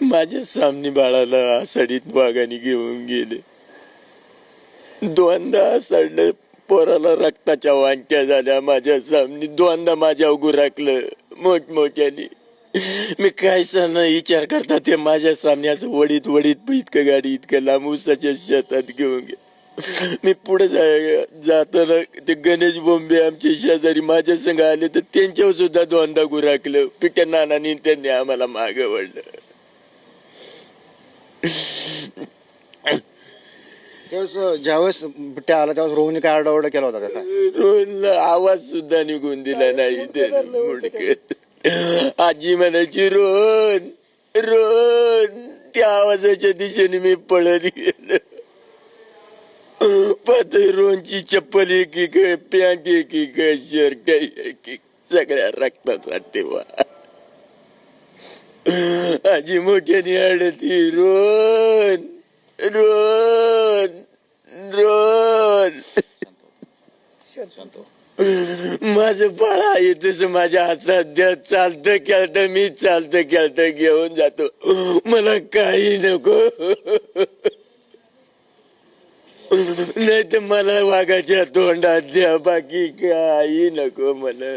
माझ्या सामने बाळाला आषाढीत वाघाने घेऊन गेले. दोनदा आषाढलं पोराला रक्ताच्या वांट्या झाल्या माझ्या सामने. दोनदा माझ्या गुराकलं मोठमोठ्याने. मी काय सांगणार विचार करता ते माझ्या सामने असं वडीत वडीत इतकं गाडी इतकं लांब उसाच्या शेतात घेऊन गेले. मी पुढे जाताना ते गणेश बोंबे आमच्या शेजारी माझ्या संग आले तर त्यांच्यावर सुद्धा दोनदा गुराकलं. पिक्या नानानी त्यांनी आम्हाला मागे वळलं. ज्यावेळेस बिट्ट्या आला त्यावेळेस रोहनने काय आरडाओरडा केला होता का? रोहनला आवाज सुद्धा निघून दिला नाही. त्याने मुडकत आजी म्हणायची रोहन रोहन. त्या आवाजाच्या दिशेने मी पळत गेलो. रोहनची चप्पल एक पॅन्ट एक शर्ट एक सगळ्या रक्ताचा टेवा. आजी मोठ्याने आडती रोहन रोहन रोहन. माझं बाळ आहे तसं माझ्या हातात चालतं खेळतं मी चालतं खेळतं घेऊन जातो. मला काही नको नाही तर मला वाघाच्या तोंडात द्या बाकी काही नको मला.